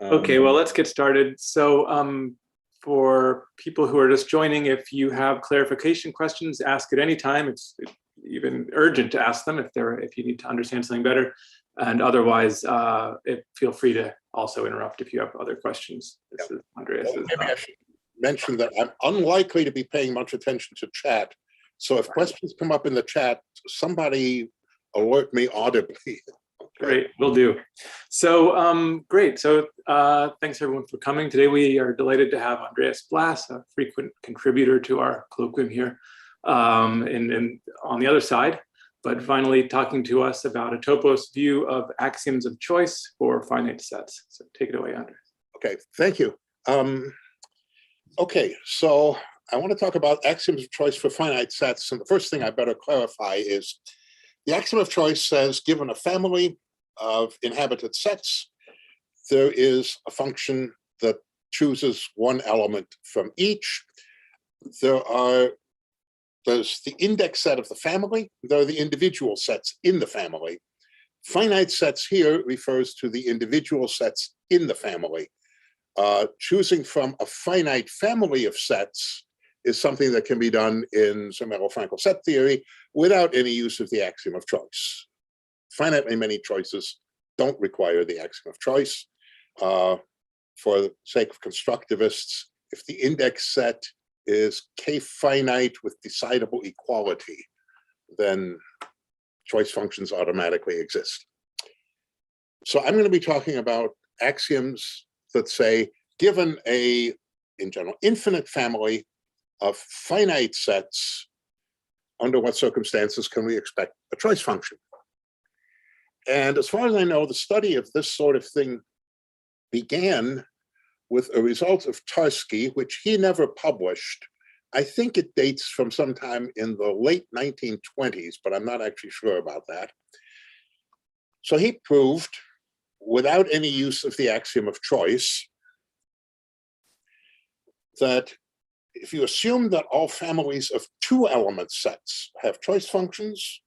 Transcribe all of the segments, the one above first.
Okay, well, let's get started. So for people who are just joining, if you have clarification questions, ask at any time. It's even urgent to ask them if you need to understand something better. And otherwise, feel free to also interrupt if you have other questions. This is Andreas. Well, maybe I should mention that I'm unlikely to be paying much attention to chat. So if questions come up in the chat, somebody alert me audibly. Okay. Great, will do. So great. So thanks everyone for coming. Today we are delighted to have Andreas Blass, a frequent contributor to our colloquium here, and on the other side, but finally talking to us about a Topos view of axioms of choice for finite sets. So take it away, Andreas. Okay, thank you. Okay, so I want to talk about axioms of choice for finite sets. And the first thing I better clarify is the axiom of choice says, given a family of inhabited sets, there is a function that chooses one element from each. There's the index set of the family. There are the individual sets in the family. Finite sets here refers to the individual sets in the family. Choosing from a finite family of sets is something that can be done in Zermelo-Fraenkel set theory without any use of the axiom of choice. Finitely many choices don't require the axiom of choice. For the sake of constructivists, if the index set is k-finite with decidable equality, then choice functions automatically exist. So I'm going to be talking about axioms that say, given a, in general, infinite family of finite sets, under what circumstances can we expect a choice function? And as far as I know, the study of this sort of thing began with a result of Tarsky, which he never published. I think it dates from sometime in the late 1920s, but I'm not actually sure about that. So he proved, without any use of the axiom of choice, that if you assume that all families of two-element sets have choice functions,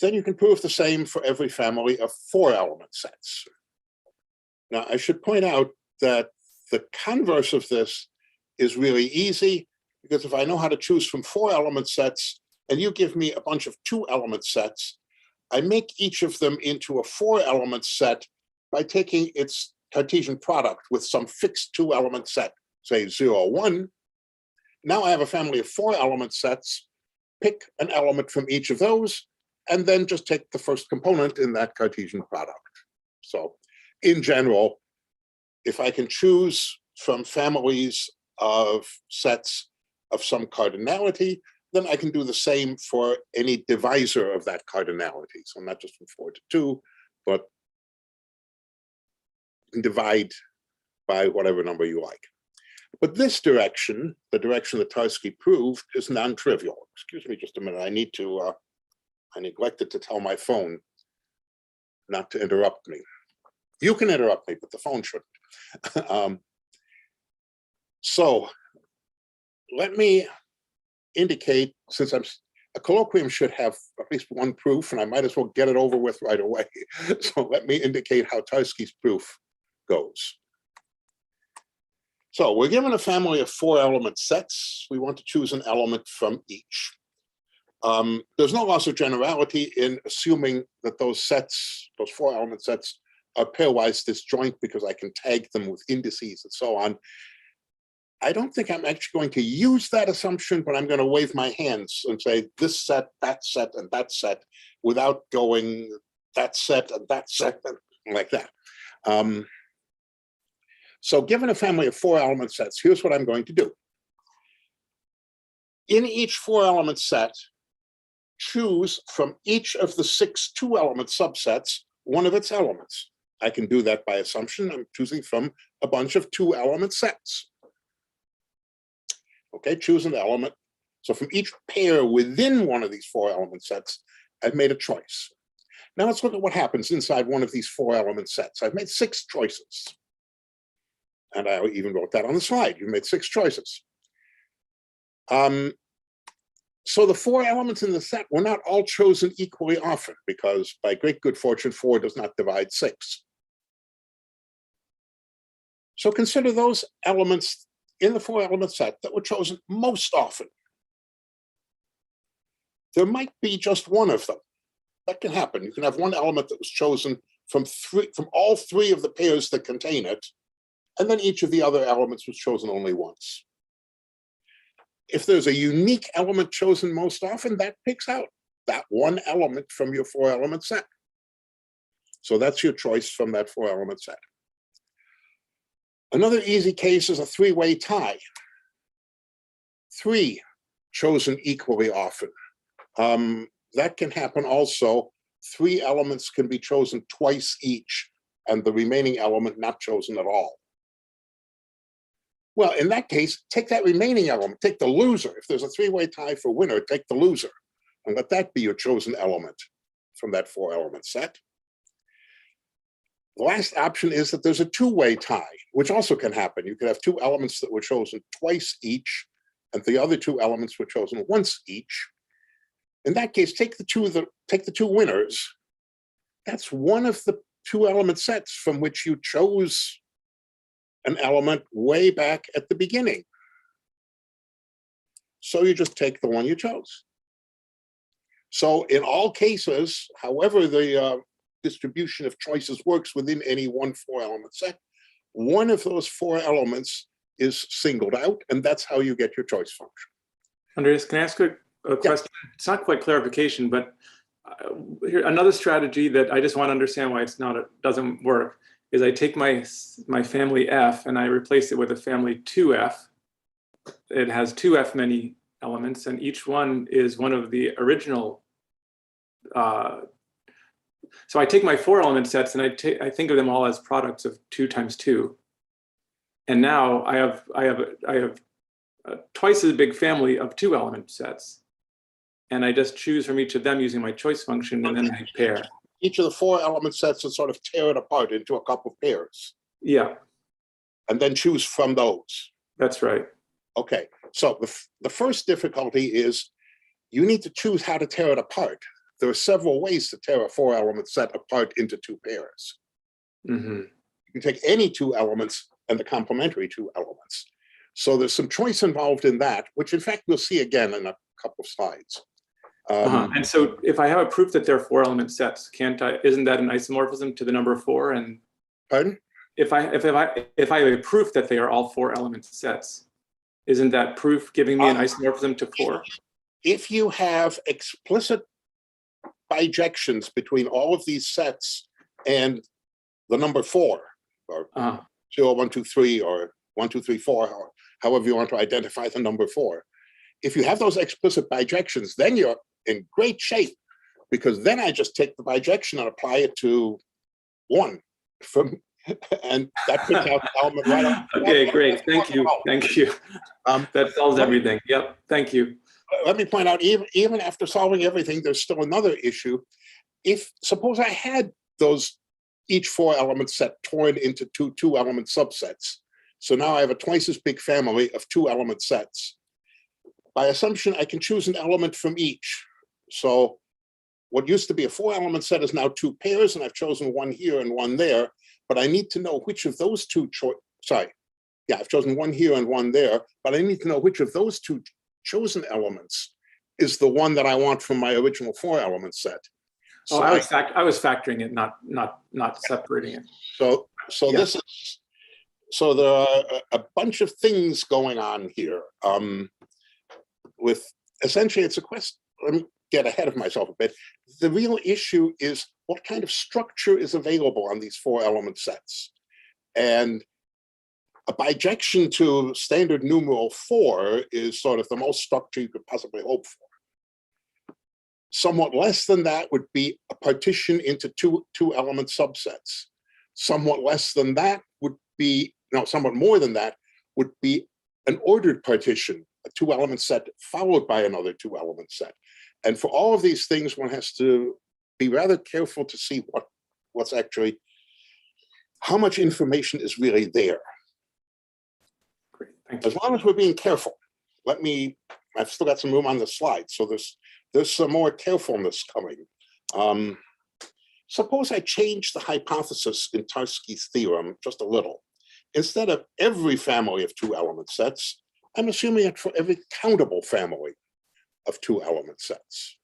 then you can prove the same for every family of four-element sets. Now, I should point out that the converse of this is really easy, because if I know how to choose from four-element sets, and you give me a bunch of two-element sets, I make each of them into a four-element set by taking its Cartesian product with some fixed two-element set, say 0, 1. Now I have a family of four-element sets, pick an element from each of those, and then just take the first component in that Cartesian product. So in general, if I can choose from families of sets of some cardinality, then I can do the same for any divisor of that cardinality. So not just from 4 to 2, but you can divide by whatever number you like. But this direction, the direction that Tarsky proved, is non-trivial. Excuse me just a minute. I neglected to tell my phone not to interrupt me. You can interrupt me, but the phone shouldn't. So let me indicate, since a colloquium should have at least one proof, and I might as well get it over with right away. So let me indicate how Tarsky's proof goes. So we're given a family of four-element sets. We want to choose an element from each. There's no loss of generality in assuming that those sets, those four-element sets, are pairwise disjoint because I can tag them with indices and so on. I don't think I'm actually going to use that assumption, but I'm going to wave my hands and say this set, and that set, without going that set, and like that. So given a family of four-element sets, here's what I'm going to do. In each four-element set, choose from each of the 6 two-element subsets one of its elements. I can do that by assumption. I'm choosing from a bunch of two-element sets. Okay, choose an element. So from each pair within one of these four-element sets, I've made a choice. Now let's look at what happens inside one of these four-element sets. I've made 6 choices. And I even wrote that on the slide. You've made 6 choices. So the 4 elements in the set were not all chosen equally often, because by great good fortune, 4 does not divide 6. So consider those elements in the 4-element set that were chosen most often. There might be just one of them. That can happen. You can have one element that was chosen from all 3 of the pairs that contain it, and then each of the other elements was chosen only once. If there's a unique element chosen most often, that picks out that one element from your 4-element set. So that's your choice from that 4-element set. Another easy case is a 3-way tie. 3 chosen equally often. That can happen also. 3 elements can be chosen twice each, and the remaining element not chosen at all. Well, in that case, take that remaining element, take the loser. If there's a 3-way tie for winner, take the loser, and let that be your chosen element from that 4-element set. The last option is that there's a 2-way tie, which also can happen. You could have 2 elements that were chosen twice each, and the other 2 elements were chosen once each. In that case, take the two winners. That's one of the 2-element sets from which you chose an element way back at the beginning. So you just take the one you chose. So in all cases, however the distribution of choices works within any one 4-element set, one of those 4 elements is singled out, and that's how you get your choice function. Andreas, can I ask a question? Yeah. It's not quite clarification, but here another strategy that I just want to understand why it doesn't work is I take my family F and I replace it with a family 2F. It has 2F many elements, and each one is one of the original. So I take my 4-element sets and I think of them all as products of 2 times 2. And now I have twice as big family of 2-element sets. And I just choose from each of them using my choice function, and then I pair. Each of the 4-element sets is sort of tear it apart into a couple of pairs. Yeah. And then choose from those. That's right. Okay. So the first difficulty is you need to choose how to tear it apart. There are several ways to tear a 4-element set apart into 2 pairs. Mm-hmm. You can take any 2 elements and the complementary 2 elements. So there's some choice involved in that, which in fact we'll see again in a couple of slides. And so if I have a proof that they're 4-element sets, isn't that an isomorphism to the number 4? And pardon? If I have a proof that they are all 4-element sets, isn't that proof giving me an isomorphism to 4? If you have explicit bijections between all of these sets and the number 4, or 0, 1, 2, 3, or 1, 2, 3, 4, or however you want to identify the number 4. If you have those explicit bijections, then you're in great shape, because then I just take the bijection and apply it to 1 and that puts out the element right off. Okay, great. Thank you. Thank you. That solves everything. Yep. Thank you. Let me point out, even after solving everything, there's still another issue. Suppose I had each 4-element set torn into 2 2-element subsets. So now I have a twice as big family of 2-element sets. By assumption, I can choose an element from each. So what used to be a 4-element set is now 2 pairs, and I've chosen one here and one there. But I need to know which of those 2 I've chosen one here and one there, but I need to know which of those 2 chosen elements is the one that I want from my original 4-element set. So I was factoring it, not separating it. So there are a bunch of things going on here. With essentially, it's a question. Let me get ahead of myself a bit. The real issue is what kind of structure is available on these 4-element sets, and a bijection to standard numeral 4 is sort of the most structure you could possibly hope for. Somewhat less than that would be a partition into 2-element subsets. Somewhat less than that would be, somewhat more than that would be an ordered partition, a 2-element set followed by another 2-element set. And for all of these things, one has to be rather careful to see what's actually, how much information is really there. Great, thank you. As long as we're being careful, I've still got some room on the slide, so there's some more carefulness coming. Suppose I change the hypothesis in Tarsky's theorem just a little, instead of every family of 2-element sets, I'm assuming it for every countable family of 2-element sets.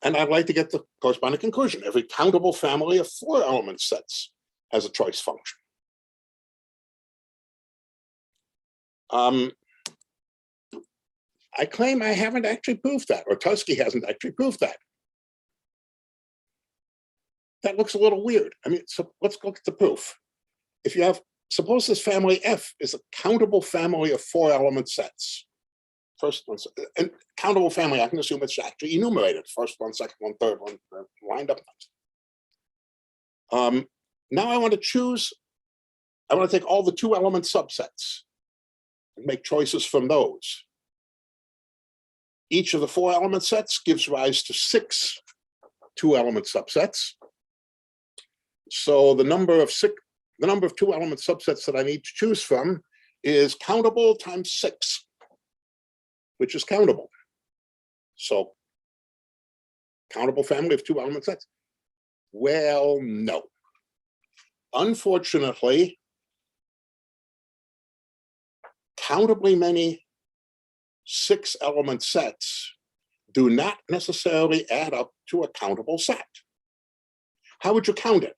And I'd like to get the corresponding conclusion. Every countable family of 4-element sets has a choice function. I claim I haven't actually proved that, or Tarsky hasn't actually proved that. That looks a little weird. I mean, so let's look at the proof. If you have, suppose this family F is a countable family of 4-element sets. First one, and countable family, I can assume it's actually enumerated. First one, second one, third one, lined up. Now I want to choose, I want to take all the 2-element subsets and make choices from those. Each of the 4-element sets gives rise to 6 2-element subsets. So the number of 2-element subsets that I need to choose from is countable times 6, which is countable. So countable family of 2-element sets? Well, no. Unfortunately, countably many 6-element sets do not necessarily add up to a countable set. How would you count it?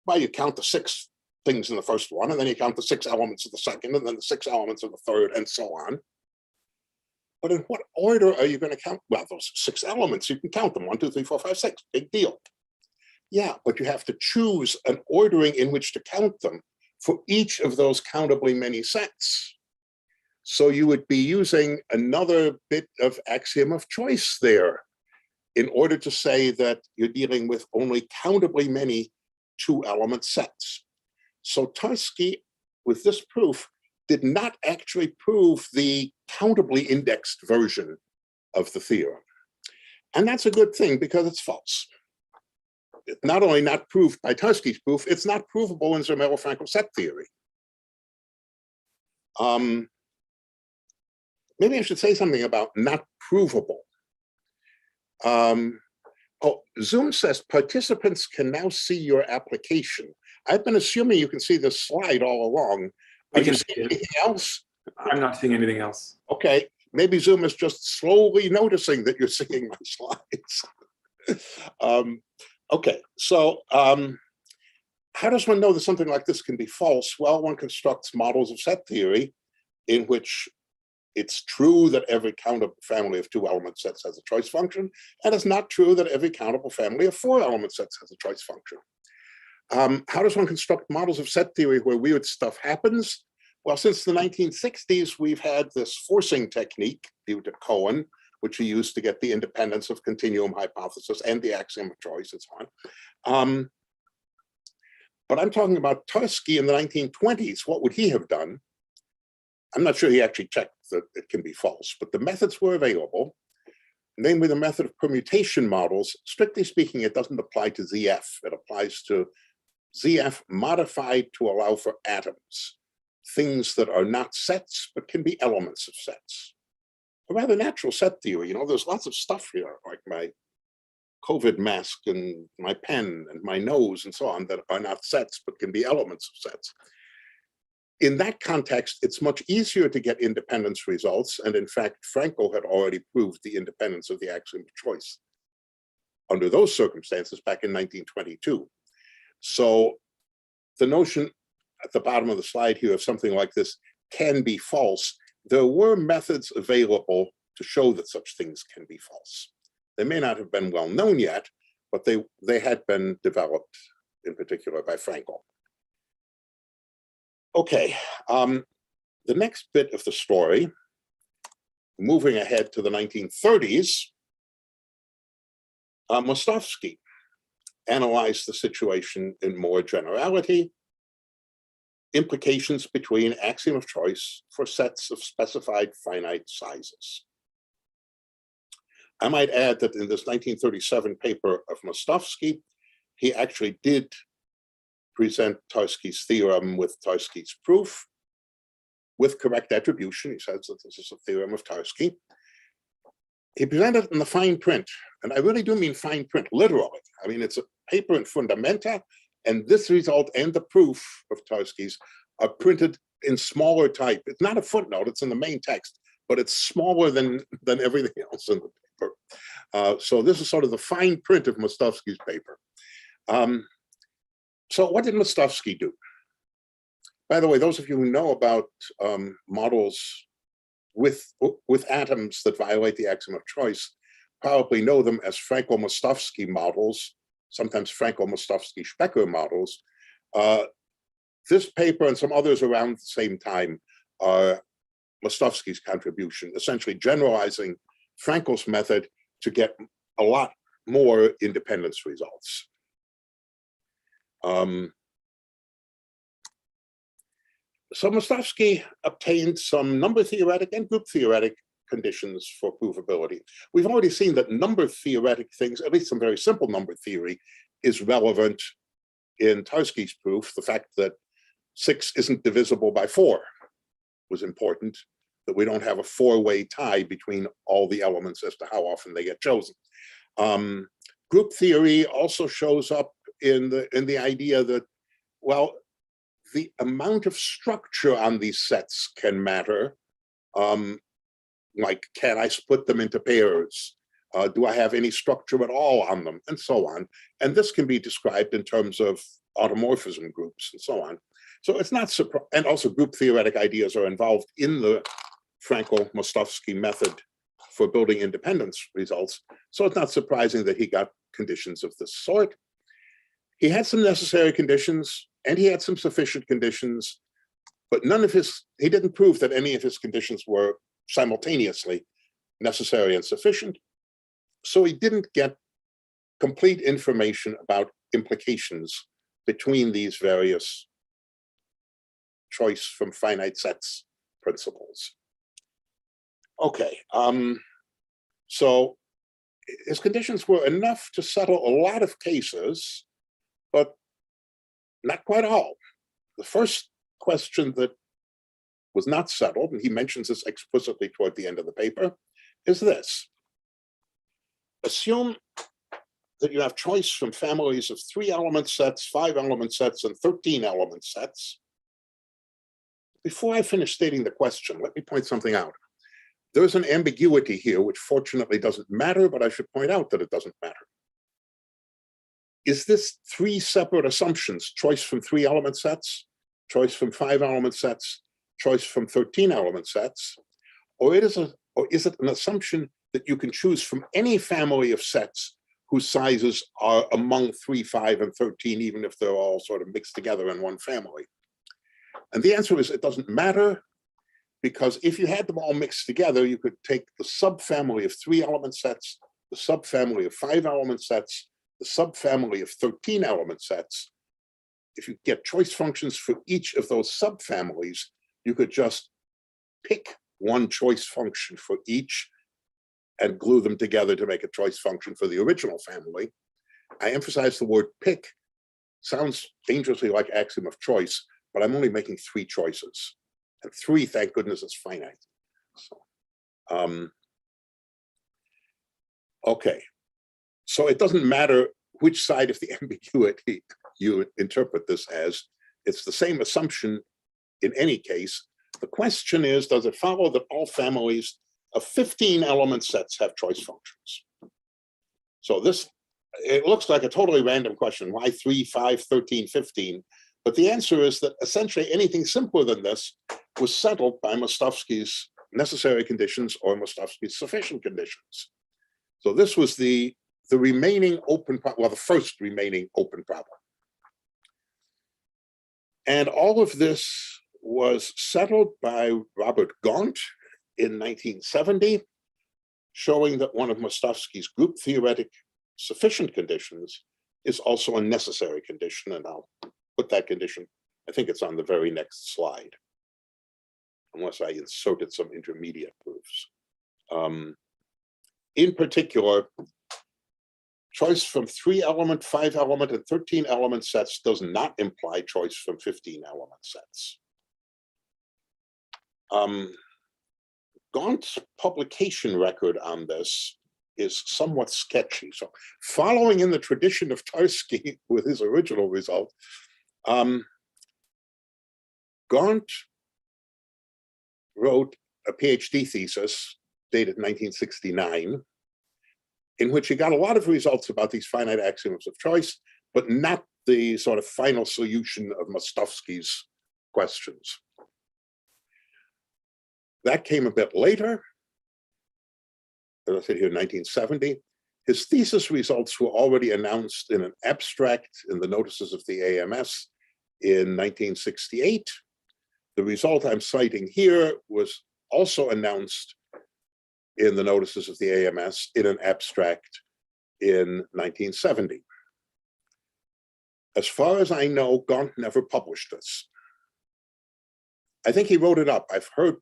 Well, you count the 6 things in the first one, and then you count the 6 elements of the second, and then the 6 elements of the third, and so on. But in what order are you going to count? Well, those 6 elements, you can count them, 1, 2, 3, 4, 5, 6, big deal. Yeah, but you have to choose an ordering in which to count them for each of those countably many sets. So you would be using another bit of axiom of choice there in order to say that you're dealing with only countably many 2-element sets. So Tarsky, with this proof, did not actually prove the countably indexed version of the theorem. And that's a good thing because it's false. It's not only not proved by Tarsky's proof, it's not provable in Zermelo-Fraenkel set theory. Maybe I should say something about not provable. Zoom says participants can now see your application. I've been assuming you can see this slide all along. Are you seeing anything else? I'm not seeing anything else. Okay, maybe Zoom is just slowly noticing that you're seeing my slides. Okay, so how does one know that something like this can be false? Well, one constructs models of set theory in which it's true that every countable family of 2-element sets has a choice function, and it's not true that every countable family of 4-element sets has a choice function. How does one construct models of set theory where weird stuff happens? Well, since the 1960s, we've had this forcing technique due to Cohen, which he used to get the independence of continuum hypothesis and the axiom of choice and so on. But I'm talking about Tarsky in the 1920s. What would he have done? I'm not sure he actually checked that it can be false, but the methods were available, namely the method of permutation models. Strictly speaking, it doesn't apply to ZF. It applies to ZF modified to allow for atoms, things that are not sets, but can be elements of sets. A rather natural set theory. You know, there's lots of stuff here, like my COVID mask and my pen and my nose and so on, that are not sets, but can be elements of sets. In that context, it's much easier to get independence results. And in fact, Fraenkel had already proved the independence of the axiom of choice under those circumstances back in 1922. So the notion at the bottom of the slide here of something like this can be false. There were methods available to show that such things can be false. They may not have been well known yet, but they had been developed in particular by Fraenkel. Okay, the next bit of the story, moving ahead to the 1930s, Mostowski analyzed the situation in more generality, implications between axiom of choice for sets of specified finite sizes. I might add that in this 1937 paper of Mostowski, he actually did present Tarsky's theorem with Tarsky's proof, with correct attribution. He says that this is a theorem of Tarsky. He presented it in the fine print, and I really do mean fine print, literally. I mean, it's a paper in Fundamenta, And this result and the proof of Tarski's are printed in smaller type. It's not a footnote, it's in the main text, but it's smaller than everything else in the paper. So this is sort of the fine print of Mostowski's paper. So what did Mostowski do? By the way, those of you who know about models with atoms that violate the axiom of choice probably know them as Frankel-Mostowski models, sometimes Frankel-Mostowski-Specker models. This paper and some others around the same time are Mostowski's contribution, essentially generalizing Frankel's method to get a lot more independence results. So Mostowski obtained some number-theoretic and group-theoretic conditions for provability. We've already seen that number-theoretic things, at least some very simple number theory, is relevant in Tarski's proof. The fact that 6 isn't divisible by 4 was important, that we don't have a 4-way tie between all the elements as to how often they get chosen. Group theory also shows up in the idea that, well, the amount of structure on these sets can matter. Like, can I split them into pairs? Do I have any structure at all on them? And so on. And this can be described in terms of automorphism groups and so on. So it's not surprising. And also group theoretic ideas are involved in the Frankel-Mostowski method for building independence results. So it's not surprising that he got conditions of this sort. He had some necessary conditions and he had some sufficient conditions, but he didn't prove that any of his conditions were simultaneously necessary and sufficient. So he didn't get complete information about implications between these various choice from finite sets principles. Okay, so his conditions were enough to settle a lot of cases, but not quite all. The first question that was not settled, and he mentions this explicitly toward the end of the paper, is this. Assume that you have choice from families of 3-element sets, 5-element sets, and 13-element sets. Before I finish stating the question, let me point something out. There's an ambiguity here, which fortunately doesn't matter, but I should point out that it doesn't matter. Is this 3 separate assumptions, choice from 3-element sets, choice from 5-element sets, choice from 13-element sets, or is it an assumption that you can choose from any family of sets whose sizes are among 3, 5, and 13, even if they're all sort of mixed together in one family? And the answer is it doesn't matter, because if you had them all mixed together, you could take the subfamily of 3-element sets, the subfamily of 5-element sets, the subfamily of 13-element sets. If you get choice functions for each of those subfamilies, you could just pick one choice function for each and glue them together to make a choice function for the original family. I emphasize the word pick. Sounds dangerously like axiom of choice, but I'm only making 3 choices. And 3, thank goodness, is finite. So, okay. So it doesn't matter which side of the ambiguity you interpret this as. It's the same assumption in any case. The question is, does it follow that all families of 15-element sets have choice functions? So this, it looks like a totally random question. Why 3, 5, 13, 15? But the answer is that essentially anything simpler than this was settled by Mostowski's necessary conditions or Mostowski's sufficient conditions. So this was the remaining open problem, well, the first remaining open problem. And all of this was settled by Robert Gauntt in 1970, showing that one of Mostowski's group theoretic sufficient conditions is also a necessary condition. And I'll put that condition, I think it's on the very next slide, unless I inserted some intermediate proofs. In particular, choice from 3-element, 5-element, and 13-element sets does not imply choice from 15-element sets. Gauntt's publication record on this is somewhat sketchy. So following in the tradition of Tarsky with his original result, Gauntt wrote a PhD thesis dated 1969, in which he got a lot of results about these finite axioms of choice, but not the sort of final solution of Mostowski's questions. That came a bit later, as I said here, 1970. His thesis results were already announced in an abstract in the notices of the AMS in 1968. The result I'm citing here was also announced in the notices of the AMS in an abstract in 1970. As far as I know, Gauntt never published this. I think he wrote it up. I've heard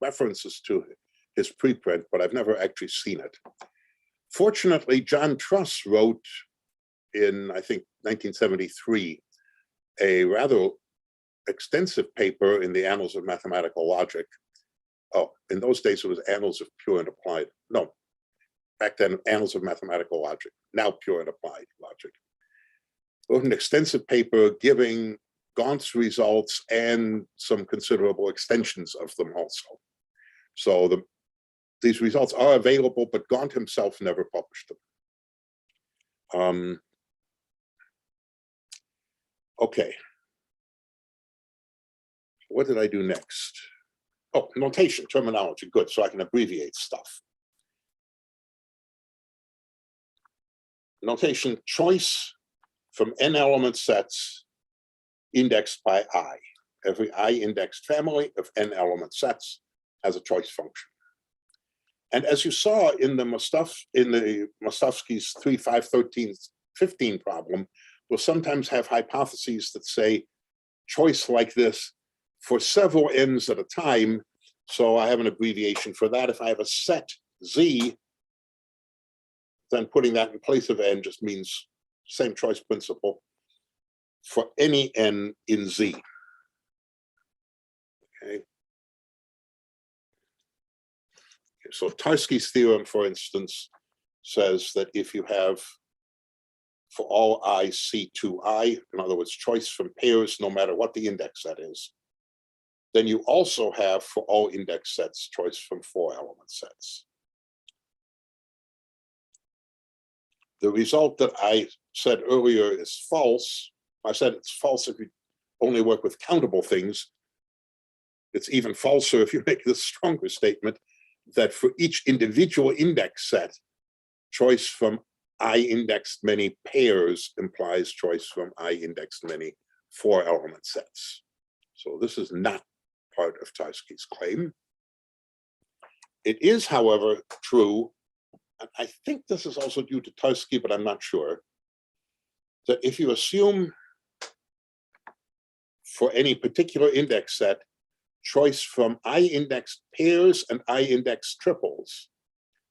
references to his preprint, but I've never actually seen it. Fortunately, John Truss wrote in, I think, 1973, a rather extensive paper in the Annals of Mathematical Logic. Oh, in those days, it was Annals of Pure and Applied. No, back then, Annals of Mathematical Logic, now Pure and Applied Logic. Wrote an extensive paper giving Gauntt's results and some considerable extensions of them also. So these results are available, but Gauntt himself never published them. Okay. What did I do next? Oh, notation, terminology, good, so I can abbreviate stuff. Notation, choice from n element sets indexed by I. Every I indexed family of n element sets has a choice function. And as you saw in the Mostowski's 3, 5, 13, 15 problem, we'll sometimes have hypotheses that say choice like this for several n's at a time. So I have an abbreviation for that. If I have a set Z, then putting that in place of n just means same choice principle for any n in Z. Okay. So Tarsky's theorem, for instance, says that if you have for all I C2I, in other words, choice from pairs, no matter what the index set is, then you also have for all index sets choice from 4 element sets. The result that I said earlier is false. I said it's false if you only work with countable things. It's even falser if you make this stronger statement that for each individual index set, choice from I indexed many pairs implies choice from I indexed many 4 element sets. So this is not part of Tarsky's claim. It is, however, true, and I think this is also due to Tarsky, but I'm not sure, that if you assume for any particular index set choice from I indexed pairs and I indexed triples,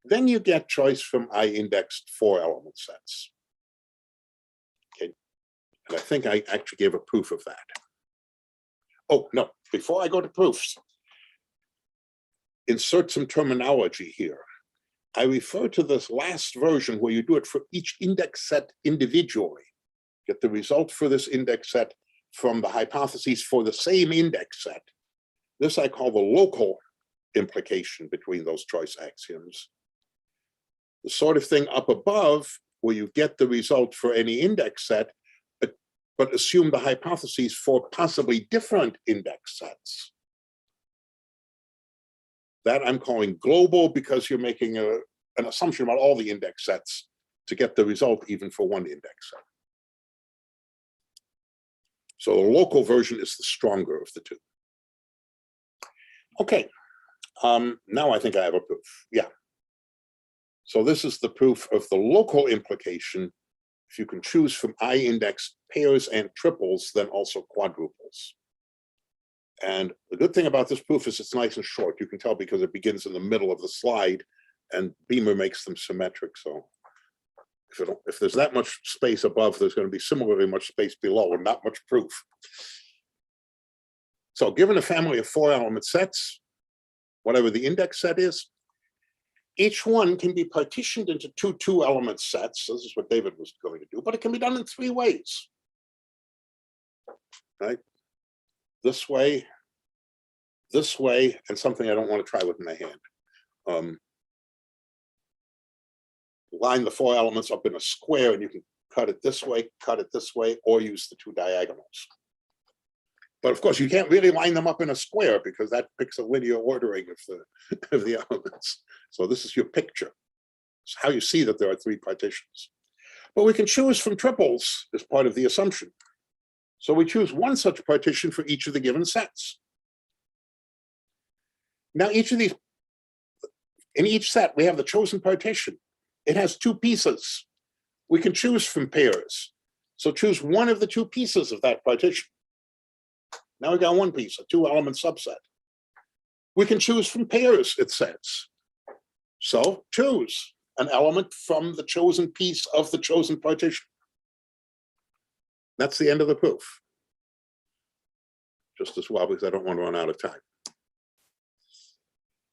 then you get choice from I indexed 4 element sets. Okay, and I think I actually gave a proof of that. Oh, no, before I go to proofs, insert some terminology here. I refer to this last version where you do it for each index set individually. Get the result for this index set from the hypotheses for the same index set. This I call the local implication between those choice axioms. The sort of thing up above where you get the result for any index set, but assume the hypotheses for possibly different index sets. That I'm calling global because you're making an assumption about all the index sets to get the result even for one index set. So the local version is the stronger of the two. Okay, now I think I have a proof, yeah. So this is the proof of the local implication. If you can choose from I indexed pairs and triples, then also quadruples. And the good thing about this proof is it's nice and short. You can tell because it begins in the middle of the slide and Beamer makes them symmetric. So if there's that much space above, there's going to be similarly much space below and not much proof. So given a family of 4 element sets, whatever the index set is, Each one can be partitioned into two element sets. This is what David was going to do, but it can be done in 3 ways. Right? This way, and something I don't want to try with my hand. Line the 4 elements up in a square, and you can cut it this way, or use the 2 diagonals. But of course, you can't really line them up in a square because that picks a linear ordering of the elements. So this is your picture. It's how you see that there are 3 partitions. But we can choose from triples as part of the assumption. So we choose one such partition for each of the given sets. Now, in each set, we have the chosen partition. It has 2 pieces. We can choose from pairs. So choose one of the 2 pieces of that partition. Now we got 1 piece, a 2-element subset. We can choose from pairs, it says. So choose an element from the chosen piece of the chosen partition. That's the end of the proof. Just as well, because I don't want to run out of time.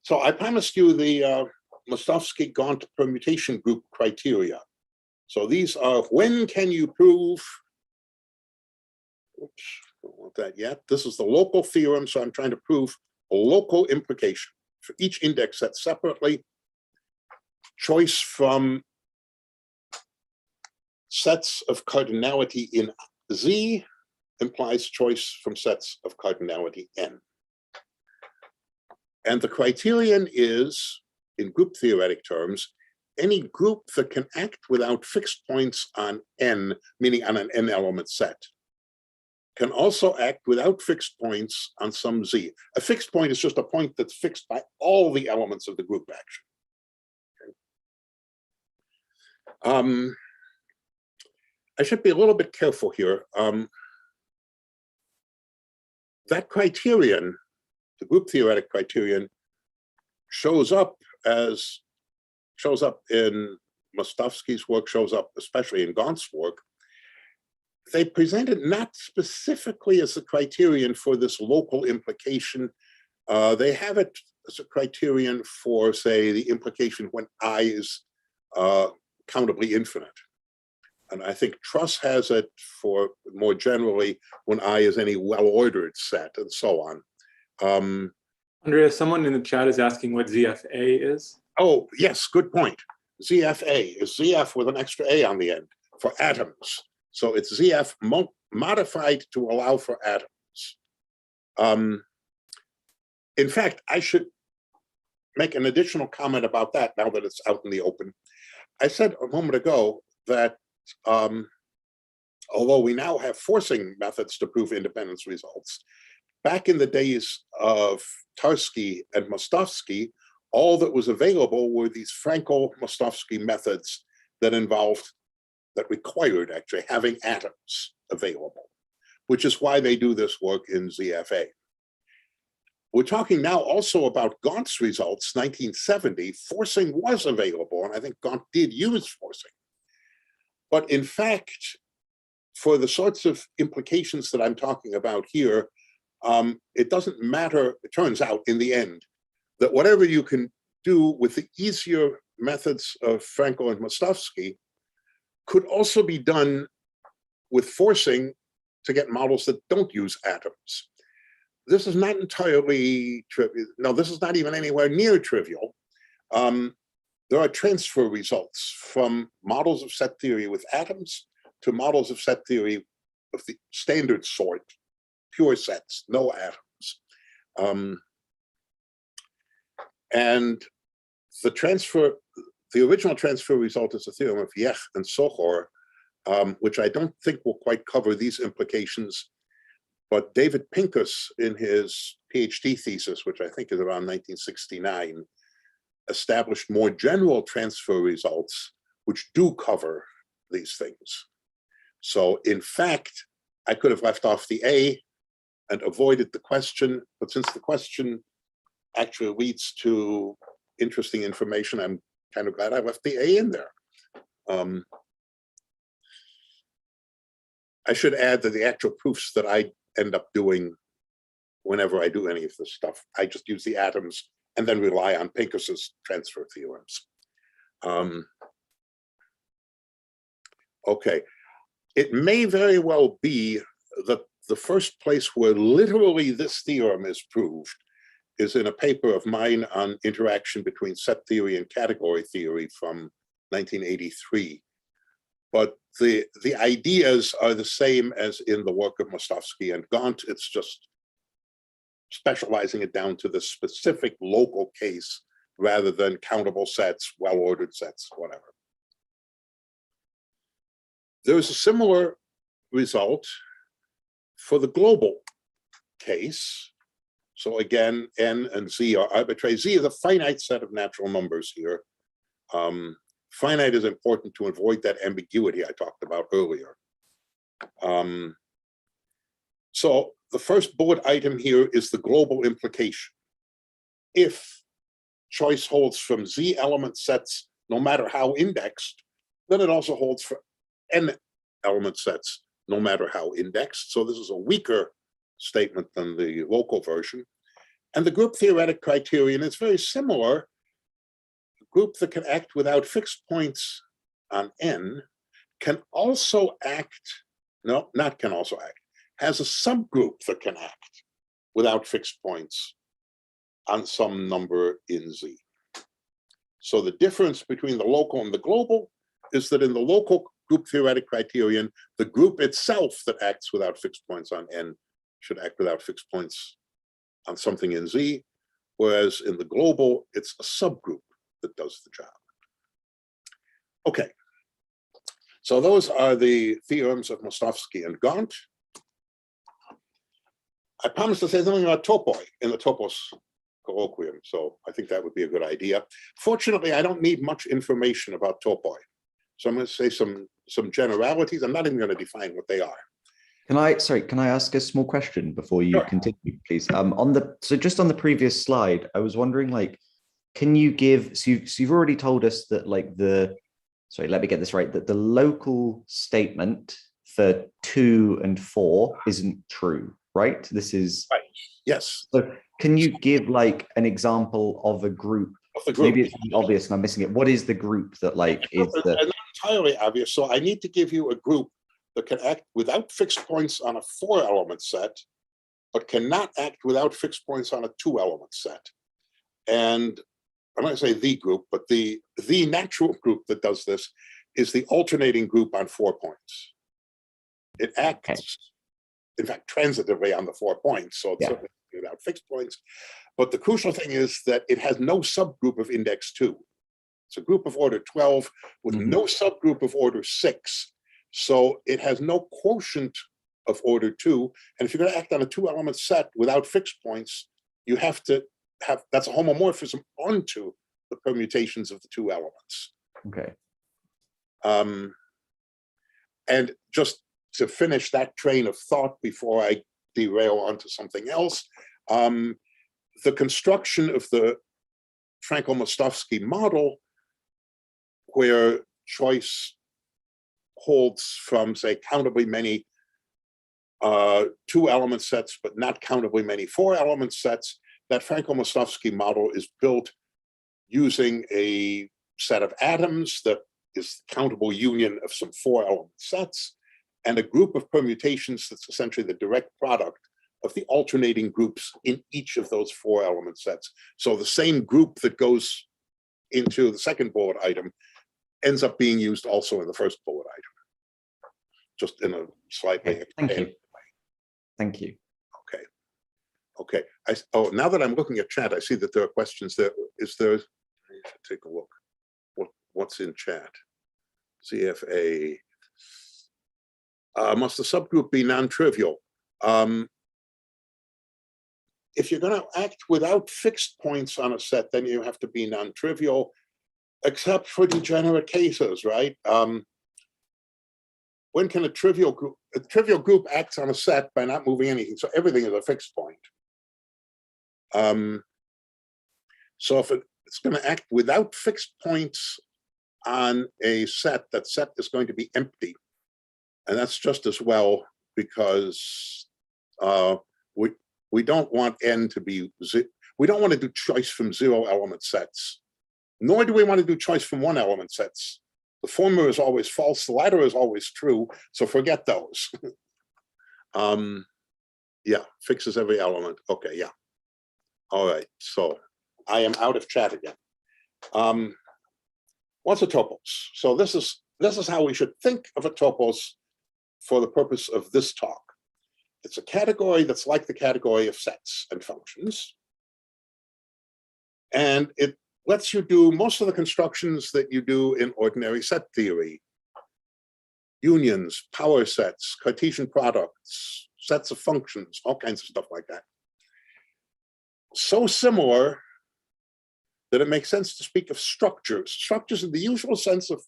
So I promised you the Mostowski Gauntt permutation group criteria. So these are, when can you prove, oops, don't want that yet. This is the local theorem, so I'm trying to prove a local implication for each index set separately. Choice from sets of cardinality in Z implies choice from sets of cardinality N. And the criterion is, in group theoretic terms, any group that can act without fixed points on N, meaning on an N element set, can also act without fixed points on some Z. A fixed point is just a point that's fixed by all the elements of the group action. Okay. I should be a little bit careful here. That criterion, the group theoretic criterion, shows up in Mostowski's work, shows up especially in Gauntt's work. They present it not specifically as a criterion for this local implication. They have it as a criterion for, say, the implication when I is countably infinite. And I think Truss has it for more generally when I is any well-ordered set and so on. Andreas, someone in the chat is asking what ZFA is. Oh, yes, good point. ZFA is ZF with an extra A on the end for atoms. So it's ZF modified to allow for atoms. In fact, I should make an additional comment about that now that it's out in the open. I said a moment ago that although we now have forcing methods to prove independence results, back in the days of Tarsky and Mostowski, all that was available were these Frankel-Mostowski methods that required actually having atoms available, which is why they do this work in ZFA. We're talking now also about Gauntt's results, 1970. Forcing was available, and I think Gauntt did use forcing. But in fact, for the sorts of implications that I'm talking about here, it doesn't matter, it turns out in the end, that whatever you can do with the easier methods of Frankel and Mostowski could also be done with forcing to get models that don't use atoms. This is not entirely trivial. No, this is not even anywhere near trivial. There are transfer results from models of set theory with atoms to models of set theory of the standard sort, pure sets, no atoms. And the original transfer result is a theorem of Yech and Sochor, which I don't think will quite cover these implications. But David Pincus, in his PhD thesis, which I think is around 1969, established more general transfer results, which do cover these things. So in fact, I could have left off the A and avoided the question, but since the question actually leads to interesting information, I'm kind of glad I left the A in there. I should add that the actual proofs that I end up doing whenever I do any of this stuff, I just use the atoms and then rely on Pincus's transfer theorems. Okay, it may very well be that the first place where literally this theorem is proved is in a paper of mine on interaction between set theory and category theory from 1983. But the ideas are the same as in the work of Mostowski and Gauntt. It's just specializing it down to the specific local case rather than countable sets, well-ordered sets, whatever. There's a similar result for the global case. So again, n and z are arbitrary. Z is a finite set of natural numbers here. Finite is important to avoid that ambiguity I talked about earlier. So the first bullet item here is the global implication. If choice holds from z element sets, no matter how indexed, then it also holds for n element sets, no matter how indexed. So this is a weaker statement than the local version. And the group-theoretic criterion is very similar. A group that can act without fixed points on n can also act, no, not can also act, has a subgroup that can act without fixed points on some number in z. So the difference between the local and the global is that in the local group-theoretic criterion, the group itself that acts without fixed points on n should act without fixed points on something in z, whereas in the global, it's a subgroup that does the job. Okay, so those are the theorems of Mostowski and Gauntt. I promised to say something about topoi in the Topos colloquium, so I think that would be a good idea. Fortunately, I don't need much information about topoi. So I'm going to say some generalities. I'm not even going to define what they are. Can I ask a small question before you continue, please? So just on the previous slide, I was wondering, like, can you give, so you've already told us that, like, sorry, let me get this right, that the local statement for 2 and 4 isn't true, right? This is right. Yes. So can you give, like, an example of a group? Maybe it's obvious and I'm missing it. What is the group that, like, is the... Not entirely obvious. So I need to give you a group that can act without fixed points on a 4-element set, but cannot act without fixed points on a 2-element set. And I'm not going to say the group, but the natural group that does this is the alternating group on 4 points. It acts, in fact, transitively on the 4 points, so it's certainly without fixed points. But the crucial thing is that it has no subgroup of index 2. It's a group of order 12 with no subgroup of order 6. So it has no quotient of order 2. And if you're going to act on a 2-element set without fixed points, you have to have, that's a homomorphism onto the permutations of the 2 elements. Okay. And just to finish that train of thought before I derail onto something else, the construction of the Frankel-Mostowski model, where choice holds from, say, countably many 2-element sets, but not countably many 4-element sets, that Frankel-Mostowski model is built using a set of atoms that is the countable union of some 4-element sets, and a group of permutations that's essentially the direct product of the alternating groups in each of those 4-element sets. So the same group that goes into the second bullet item ends up being used also in the first bullet item, just in a slightly expanded way. Thank you. Okay. Okay. Oh, now that I'm looking at chat, I see that there are questions there. Is there? I should take a look. What's in chat? CFA. Must the subgroup be non-trivial? If you're going to act without fixed points on a set, then you have to be non-trivial, except for degenerate cases, right? When can a trivial group acts on a set by not moving anything? So everything is a fixed point. So if it's going to act without fixed points on a set, that set is going to be empty. And that's just as well, because we don't want n to be, We don't want to do choice from 0-element sets, nor do we want to do choice from 1-element sets. The former is always false, the latter is always true, so forget those. Yeah, fixes every element. Okay, yeah. All right, so I am out of chat again. What's a topos? So this is how we should think of a topos for the purpose of this talk. It's a category that's like the category of sets and functions. And it lets you do most of the constructions that you do in ordinary set theory. Unions, power sets, Cartesian products, sets of functions, all kinds of stuff like that. So similar that it makes sense to speak of structures. Structures in the usual sense of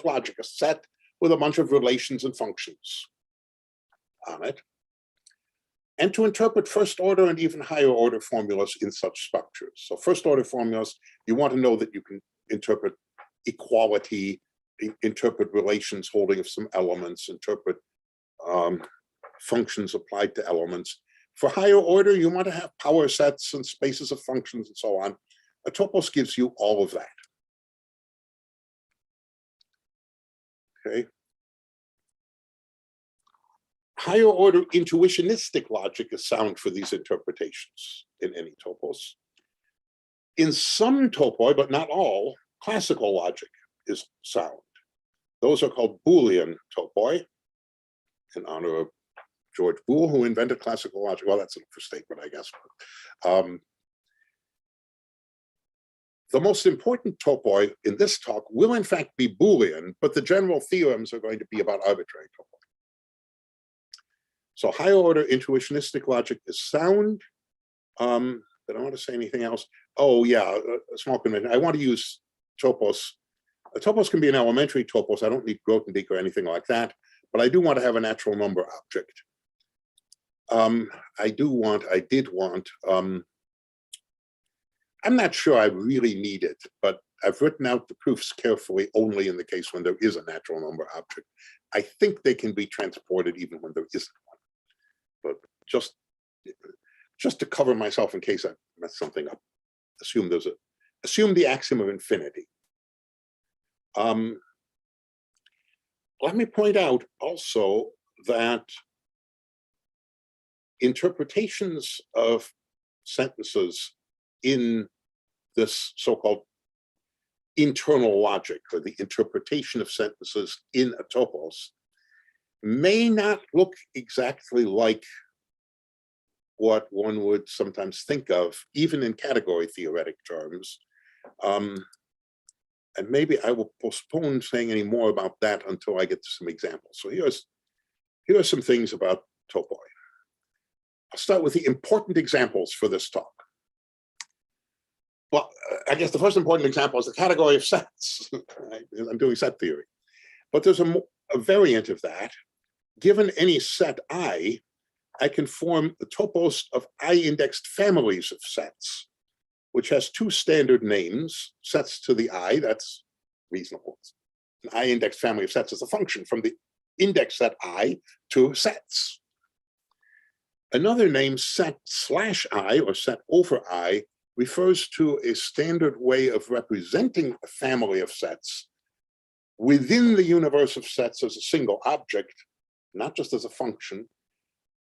logic, a set with a bunch of relations and functions on it. And to interpret first order and even higher order formulas in such structures. So first order formulas, you want to know that you can interpret equality, interpret relations holding of some elements, interpret functions applied to elements. For higher order, you want to have power sets and spaces of functions and so on. A topos gives you all of that. Okay. Higher order intuitionistic logic is sound for these interpretations in any topos. In some topoi, but not all, classical logic is sound. Those are called Boolean topoi, in honor of George Boole, who invented classical logic. Well, that's an overstatement, I guess. The most important topoi in this talk will in fact be Boolean, but the general theorems are going to be about arbitrary topoi. So higher order intuitionistic logic is sound. But I don't want to say anything else. Oh yeah, a small convention. I want to use topos. A topos can be an elementary topos. I don't need Grothendieck or anything like that, but I do want to have a natural number object. I did want, I'm not sure I really need it, but I've written out the proofs carefully only in the case when there is a natural number object. I think they can be transported even when there isn't one. But just to cover myself in case I mess something up, assume the axiom of infinity. Let me point out also that interpretations of sentences in this so-called internal logic, or the interpretation of sentences in a topos, may not look exactly like what one would sometimes think of, even in category theoretic terms. And maybe I will postpone saying any more about that until I get to some examples. So here are some things about topoi. I'll start with the important examples for this talk. Well, I guess the first important example is the category of sets. I'm doing set theory. But there's a variant of that. Given any set I can form the topos of I-indexed families of sets, which has two standard names, sets to the I, that's reasonable. An I-indexed family of sets is a function from the index set I to sets. Another name, set/I, or set over I, refers to a standard way of representing a family of sets within the universe of sets as a single object, not just as a function.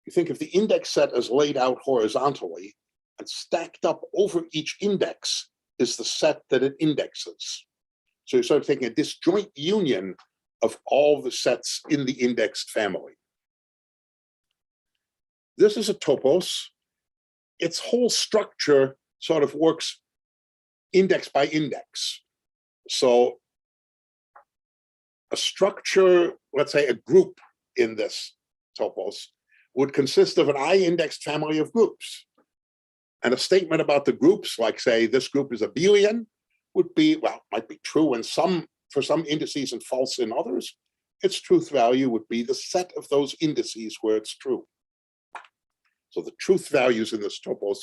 You think of the index set as laid out horizontally, and stacked up over each index is the set that it indexes. So you're sort of taking a disjoint union of all the sets in the indexed family. This is a topos. Its whole structure sort of works index by index. So a structure, let's say a group in this topos, would consist of an I-indexed family of groups. And a statement about the groups, like say, this group is abelian, would be, well, might be true in for some indices and false in others. Its truth value would be the set of those indices where it's true. So the truth values in this topos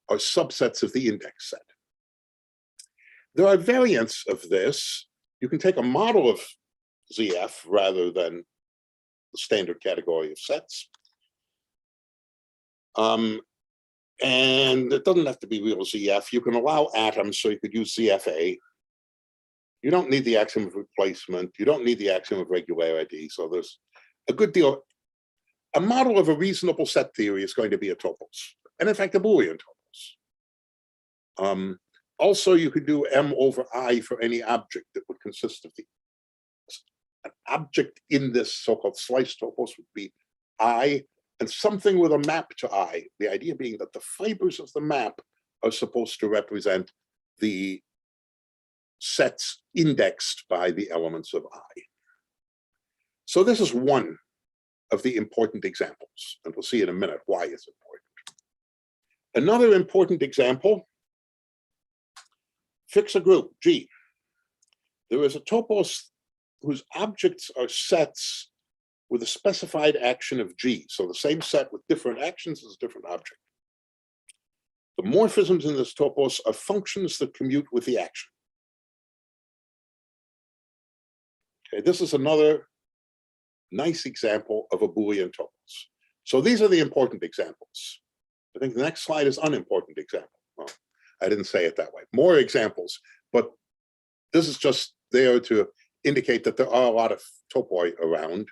are subsets of the index set. There are variants of this. You can take a model of ZF rather than the standard category of sets. And it doesn't have to be real ZF. You can allow atoms, so you could use ZFA. You don't need the axiom of replacement. You don't need the axiom of regularity. So there's a good deal. A model of a reasonable set theory is going to be a topos, and in fact, a Boolean topos. Also, you could do M over I for any object that would consist of an object in this so-called slice topos would be I, and something with a map to I. The idea being that the fibers of the map are supposed to represent the sets indexed by the elements of I. So this is one of the important examples, and we'll see in a minute why it's important. Another important example, fix a group, G. There is a topos whose objects are sets with a specified action of G. So the same set with different actions is a different object. The morphisms in this topos are functions that commute with the action. Okay, this is another nice example of a Boolean topos. So these are the important examples. I think the next slide is unimportant example. Well, I didn't say it that way. More examples, but this is just there to indicate that there are a lot of topoi around.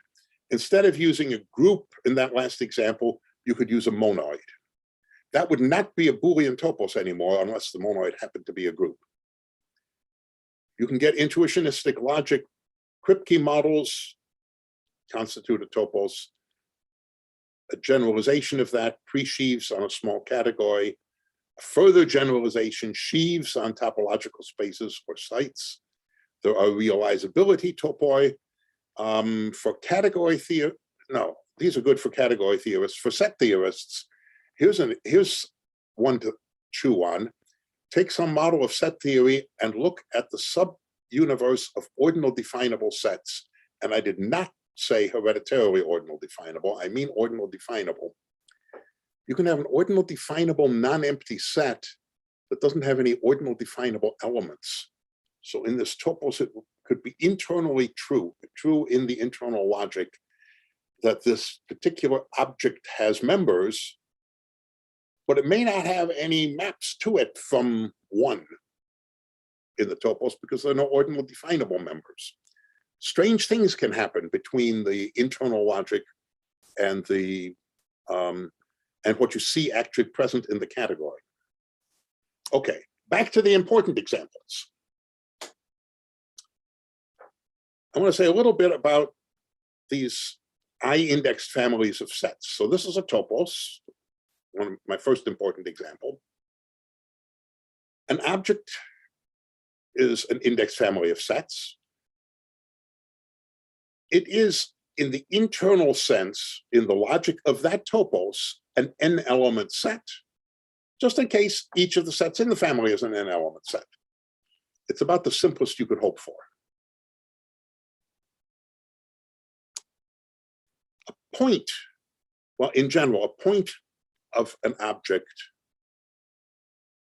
Instead of using a group in that last example, you could use a monoid. That would not be a Boolean topos anymore unless the monoid happened to be a group. You can get intuitionistic logic. Kripke models constitute a topos. A generalization of that, pre-sheaves on a small category. A further generalization, sheaves on topological spaces or sites. There are realizability topoi. For category theory, no, these are good for category theorists. For set theorists, here's one to chew on. Take some model of set theory and look at the sub-universe of ordinal definable sets. And I did not say hereditarily ordinal definable, I mean ordinal definable. You can have an ordinal definable non-empty set that doesn't have any ordinal definable elements. So in this topos, it could be internally true in the internal logic that this particular object has members, but it may not have any maps to it from one in the topos because there are no ordinal definable members. Strange things can happen between the internal logic and the and what you see actually present in the category. Okay, back to the important examples. I want to say a little bit about these I-indexed families of sets. So this is a topos, one of my first important example. An object is an index family of sets. It is, in the internal sense, in the logic of that topos, an n-element set, just in case each of the sets in the family is an n-element set. It's about the simplest you could hope for. A point, well, in general, a point of an object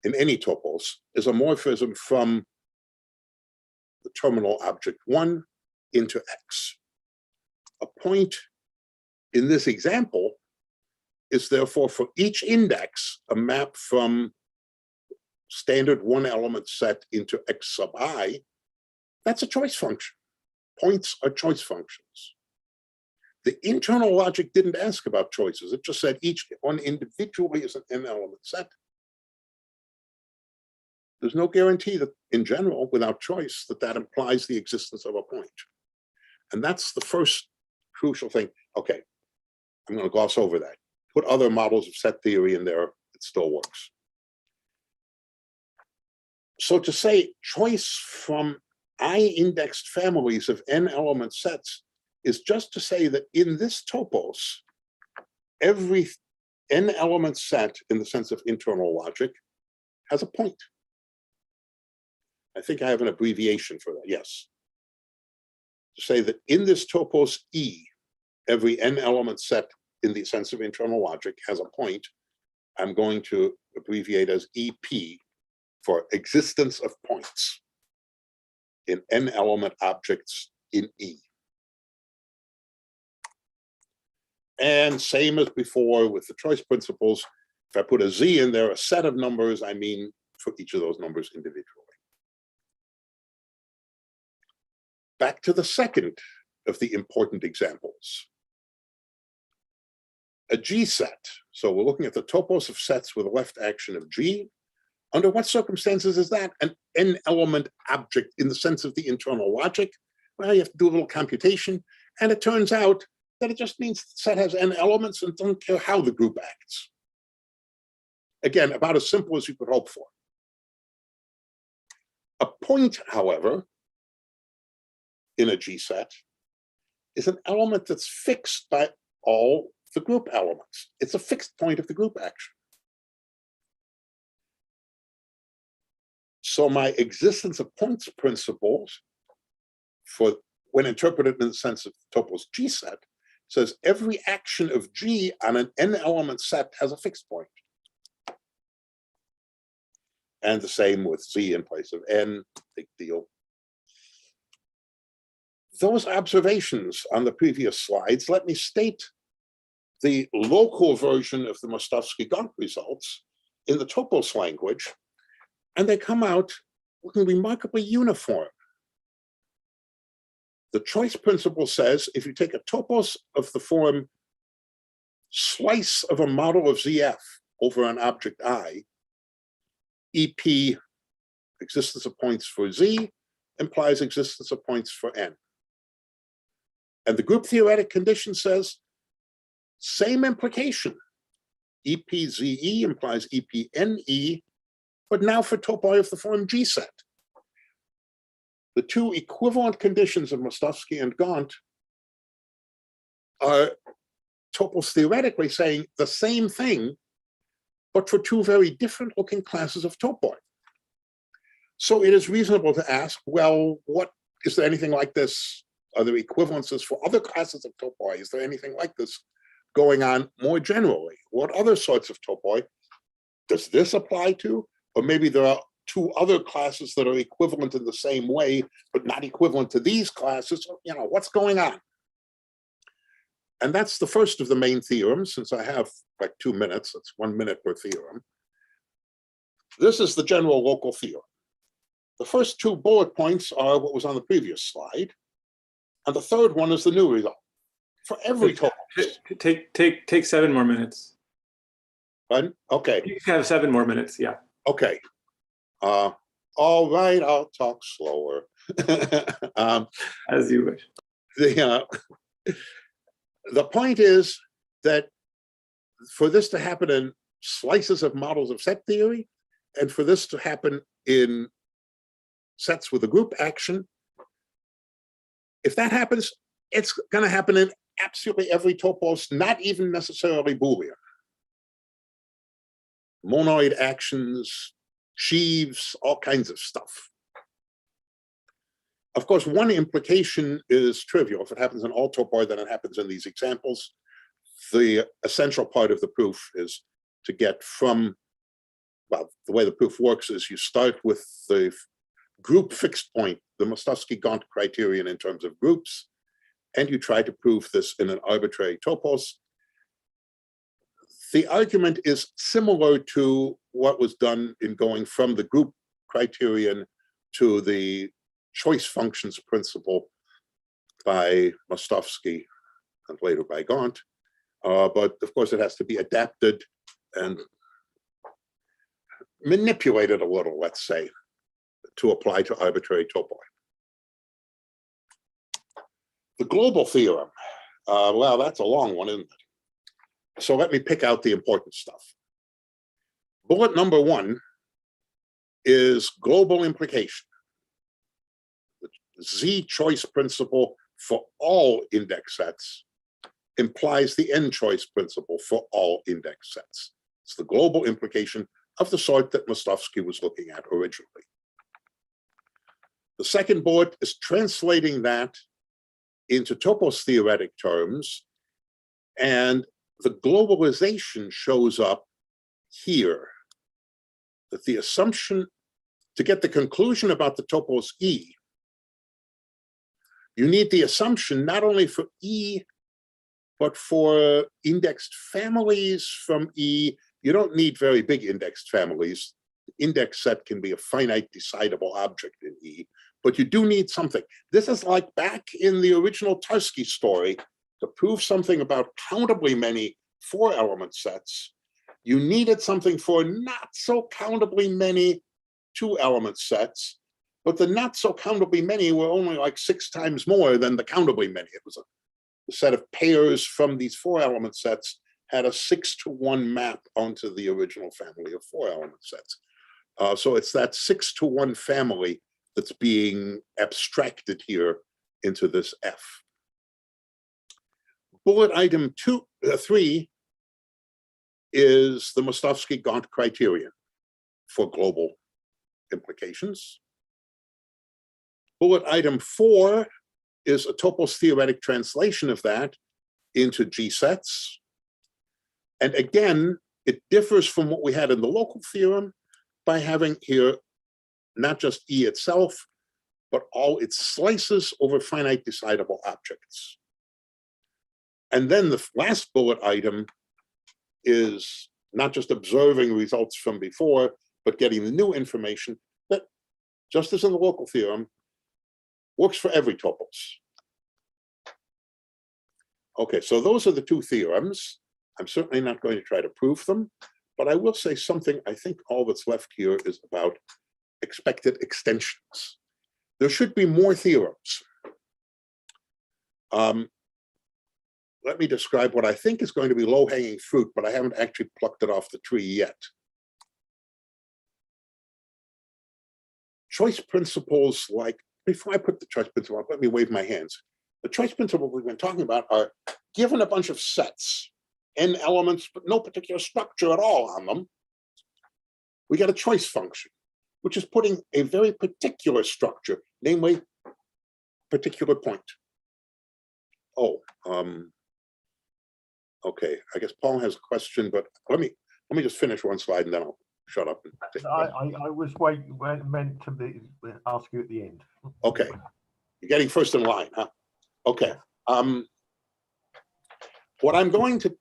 in any topos is a morphism from the terminal object 1 into X. A point in this example is therefore for each index a map from standard one element set into X sub I. That's a choice function. Points are choice functions. The internal logic didn't ask about choices. It just said each one individually is an n element set. There's no guarantee that in general, without choice, that implies the existence of a point. And that's the first crucial thing. Okay, I'm going to gloss over that. Put other models of set theory in there, it still works. So to say choice from I-indexed families of n-element sets is just to say that in this topos, every n-element set in the sense of internal logic has a point. I think I have an abbreviation for that, yes. To say that in this topos E, every n-element set in the sense of internal logic has a point, I'm going to abbreviate as EP for existence of points in n-element objects in E. And same as before with the choice principles, If I put a Z in there, a set of numbers, I mean for each of those numbers individually. Back to the second of the important examples. A G set. So we're looking at the topos of sets with a left action of G. Under what circumstances is that an n-element object in the sense of the internal logic? Well, you have to do a little computation, and it turns out that it just means the set has n elements and doesn't care how the group acts. Again, about as simple as you could hope for. A point, however, in a G set is an element that's fixed by all the group elements. It's a fixed point of the group action. So my existence of points principles, for when interpreted in the sense of Topos G set, says every action of G on an n-element set has a fixed point. And the same with Z in place of n, big deal. Those observations on the previous slides let me state the local version of the Mostowski-Gauntt results in the Topos language, and they come out looking remarkably uniform. The choice principle says if you take a topos of the form slice of a model of ZF over an object I, EP, existence of points for Z, implies existence of points for N. And the group theoretic condition says same implication. EPZE implies EPNE, but now for topoi of the form G set. The two equivalent conditions of Mostowski and Gauntt are topos theoretically saying the same thing, but for two very different looking classes of topoi. So it is reasonable to ask, well, what is there anything like this? Are there equivalences for other classes of topoi? Is there anything like this going on more generally? What other sorts of topoi does this apply to? Or maybe there are two other classes that are equivalent in the same way, but not equivalent to these classes. You know, what's going on? And that's the first of the main theorems. Since I have like 2 minutes, that's 1 minute per theorem. This is the general local theorem. The first two bullet points are what was on the previous slide. And the third one is the new result. For every topos. Take 7 more minutes. Right? Okay. You can have 7 more minutes, yeah. Okay. All right, I'll talk slower. As you wish. The point is that for this to happen in slices of models of set theory, and for this to happen in sets with a group action, if that happens, it's going to happen in absolutely every topos, not even necessarily Boolean. Monoid actions, sheaves, all kinds of stuff. Of course, one implication is trivial. If it happens in all topoi, then it happens in these examples. The essential part of the proof is to get from, well, the way the proof works is you start with the group fixed point, the Mostowski-Gauntt criterion in terms of groups, and you try to prove this in an arbitrary topos. The argument is similar to what was done in going from the group criterion to the choice functions principle by Mostowski and later by Gauntt. But of course, it has to be adapted and manipulated a little, let's say, to apply to arbitrary topoi. The global theorem, well, that's a long one, isn't it? So let me pick out the important stuff. Bullet number 1 is global implication. The Z choice principle for all index sets implies the N choice principle for all index sets. It's the global implication of the sort that Mostowski was looking at originally. The second bullet is translating that into topos theoretic terms, and the globalization shows up here. That the assumption, to get the conclusion about the topos E, you need the assumption not only for E, but for indexed families from E you don't need very big indexed families. The index set can be a finite decidable object in E, but you do need something. This is like back in the original Tarsky story, to prove something about countably many 4-element sets, you needed something for not so countably many 2-element sets, but the not so countably many were only like 6 times more than the countably many. It was a set of pairs from these 4-element sets had a 6-to-1 map onto the original family of 4-element sets. So it's that 6-to-1 family that's being abstracted here into this F. Bullet item 3 is the Mostowski Gauntt criterion for global implications. Bullet item 4 is a Topos theoretic translation of that into G sets. And again, it differs from what we had in the local theorem by having here not just E itself, but all its slices over finite decidable objects. And then the last bullet item is not just observing results from before, but getting the new information that, just as in the local theorem, works for every topos. Okay, so those are the 2 theorems. I'm certainly not going to try to prove them, but I will say something. I think all that's left here is about expected extensions. There should be more theorems. Let me describe what I think is going to be low-hanging fruit, but I haven't actually plucked it off the tree yet. Choice principles, like, before I put the choice principle up, let me wave my hands. The choice principles we've been talking about are given a bunch of sets, n elements, but no particular structure at all on them. We get a choice function, which is putting a very particular structure, namely particular point. Oh, okay. I guess Paul has a question, but let me just finish one slide and then I'll shut up. And take I was meant to ask you at the end. Okay, you're getting first in line, huh? Okay. What I'm going to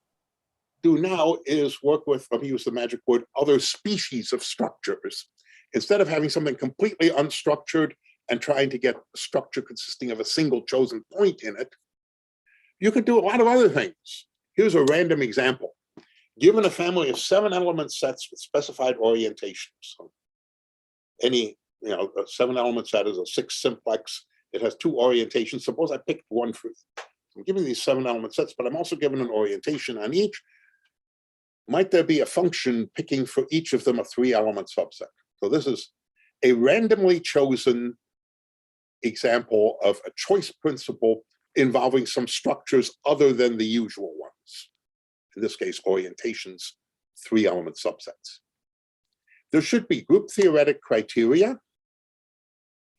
do now is work with, let me use the magic word, other species of structures. Instead of having something completely unstructured and trying to get a structure consisting of a single chosen point in it, you could do a lot of other things. Here's a random example. Given a family of 7-element sets with specified orientations, so any, a 7-element set is a 6 simplex. It has 2 orientations. Suppose I picked one for, I'm given these 7-element sets, but I'm also given an orientation on each. Might there be a function picking for each of them a 3-element subset? So this is a randomly chosen example of a choice principle involving some structures other than the usual ones. In this case, orientations, 3-element subsets. There should be group-theoretic criteria.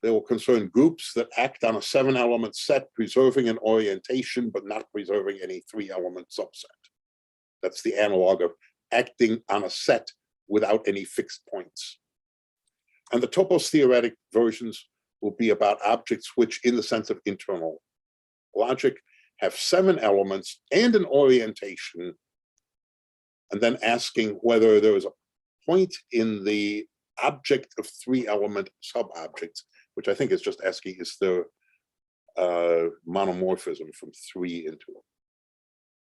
They will concern groups that act on a 7-element set, preserving an orientation, but not preserving any 3-element subset. That's the analog of acting on a set without any fixed points. And the Topos theoretic versions will be about objects which, in the sense of internal logic, have 7 elements and an orientation, and then asking whether there is a point in the object of 3-element sub-objects, which I think is just asking, is there monomorphism from 3 into them?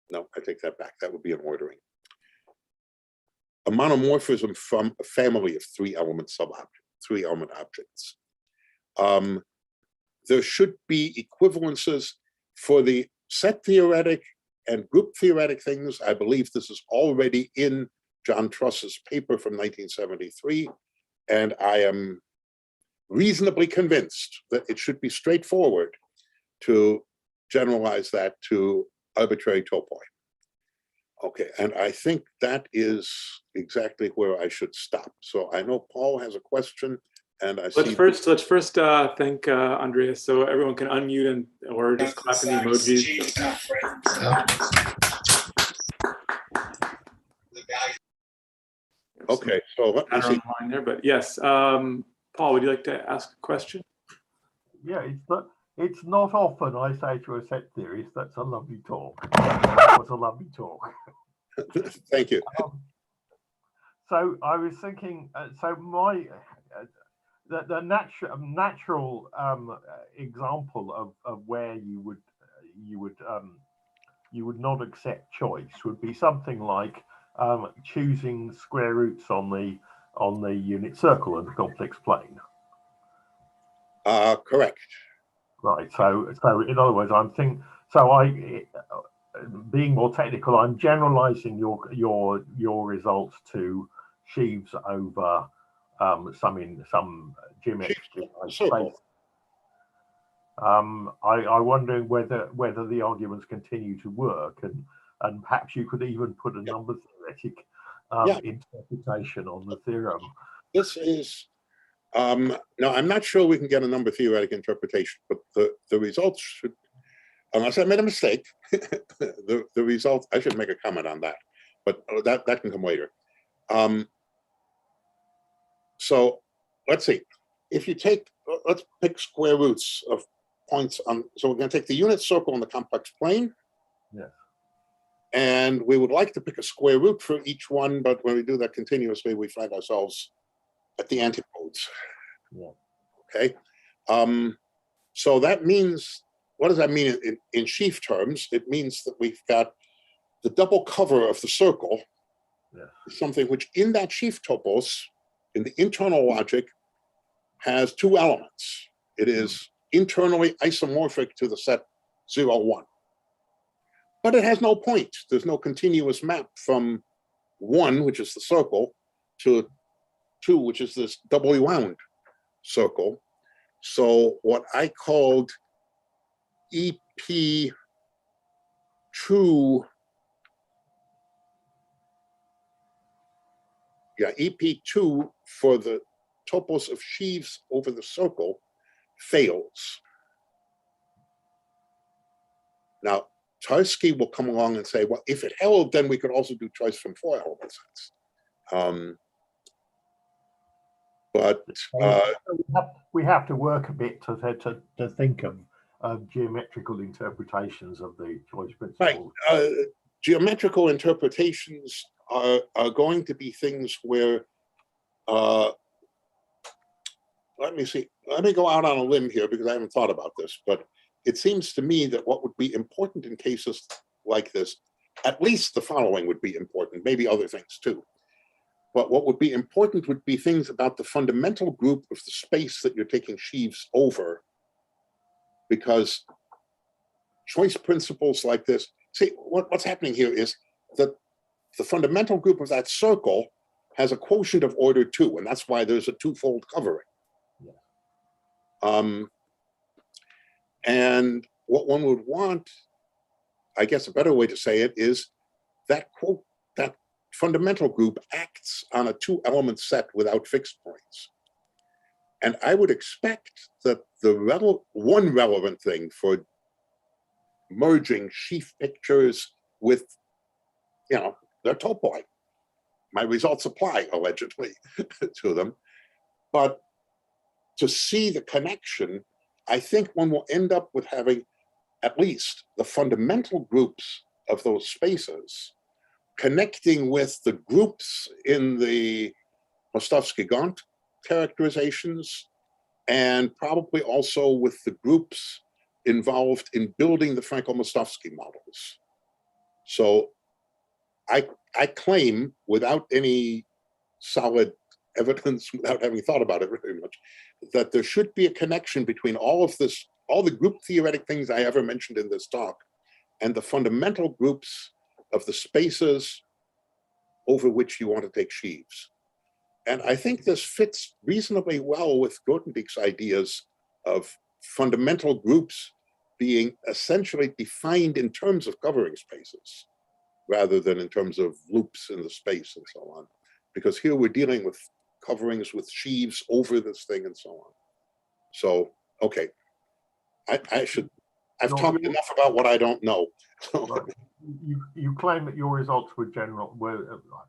No, I take that back. That would be an ordering. A monomorphism from a family of 3-element sub-objects, 3-element objects. There should be equivalences for the set theoretic and group theoretic things. I believe this is already in John Truss's paper from 1973, and I am reasonably convinced that it should be straightforward to generalize that to arbitrary topoi. Okay, and I think that is exactly where I should stop. So I know Paul has a question, and I see. Let's first thank Andreas, so everyone can unmute and or just clap in the emojis. Okay, so let me see. Line there, but yes, Paul, would you like to ask a question? Yeah, it's not often I say to a set theorist, that's a lovely talk. That was a lovely talk. Thank you. So I was thinking. So my the natural example of where you would not accept choice would be something like choosing square roots on the unit circle and the complex plane. Correct. Right. So in other words, I'm thinking. So being more technical, I'm generalizing your results to sheaves over some geometric space. I wondering whether the arguments continue to work, and perhaps you could even put a number-theoretic interpretation on the theorem. This is no, I'm not sure we can get a number-theoretic interpretation, but the results should, unless I made a mistake, the results, I should make a comment on that, but that can come later. So let's see. If you take, let's pick square roots of points on, so we're going to take the unit circle in the complex plane. Yes. And we would like to pick a square root for each one, but when we do that continuously, we find ourselves at the antipodes. Yeah. Okay. So that means, what does that mean in sheaf terms? It means that we've got the double cover of the circle, something which in that sheaf topos, in the internal logic, has two elements. It is internally isomorphic to the set 0, 1. But it has no point. There's no continuous map from 1, which is the circle, to 2, which is this doubly wound circle. So what I called EP2 EP2 for the topos of sheaves over the circle fails. Now, Tarsky will come along and say, well, if it held, then we could also do choice from 4 element sets. But we have to work a bit to think of geometrical interpretations of the choice principle. Right. Geometrical interpretations are going to be things where, let me see, let me go out on a limb here because I haven't thought about this, but it seems to me that what would be important in cases like this, at least the following would be important, maybe other things too. But what would be important would be things about the fundamental group of the space that you're taking sheaves over, because choice principles like this, see, what's happening here is that the fundamental group of that circle has a quotient of order 2, and that's why there's a twofold covering. Yeah. And what one would want, I guess a better way to say it is that quote, that fundamental group acts on a 2-element set without fixed points. And I would expect that the one relevant thing for merging sheaf pictures with, their topoi, my results apply allegedly to them, but to see the connection, I think one will end up with having at least the fundamental groups of those spaces connecting with the groups in the Mostowski Gauntt characterizations, and probably also with the groups involved in building the Frankel-Mostowski models. So I claim, without any solid evidence, without having thought about it very much, that there should be a connection between all of this, all the group theoretic things I ever mentioned in this talk, and the fundamental groups of the spaces over which you want to take sheaves. And I think this fits reasonably well with Grothendieck's ideas of fundamental groups being essentially defined in terms of covering spaces, rather than in terms of loops in the space and so on. Because here we're dealing with coverings with sheaves over this thing and so on. So, okay, I've talked enough about what I don't know. Right. You claim that your results were the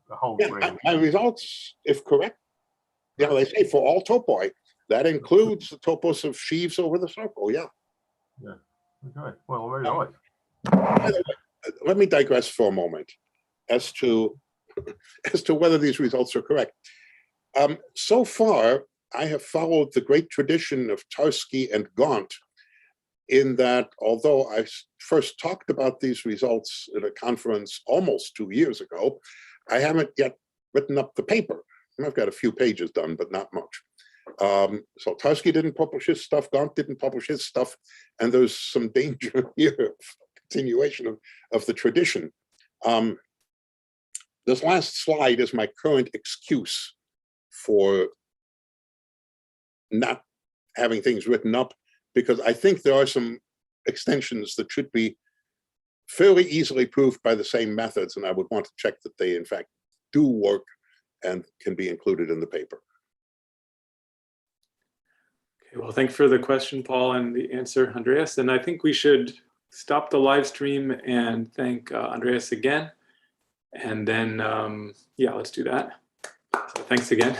whole range. My results, if correct, they say for all topoi, that includes the topos of sheaves over the circle, yeah. Yeah, okay, well, very nice. Let me digress for a moment as to as to whether these results are correct. So far, I have followed the great tradition of Tarsky and Gauntt in that although I first talked about these results at a conference almost 2 years ago, I haven't yet written up the paper. I've got a few pages done, but not much. So Tarsky didn't publish his stuff, Gauntt didn't publish his stuff, and there's some danger here of continuation of the tradition. This last slide is my current excuse for not having things written up, because I think there are some extensions that should be fairly easily proved by the same methods, and I would want to check that they in fact do work and can be included in the paper. Okay, well, thanks for the question, Paul, and the answer, Andreas. And I think we should stop the live stream and thank Andreas again. And then, yeah, let's do that. So thanks again.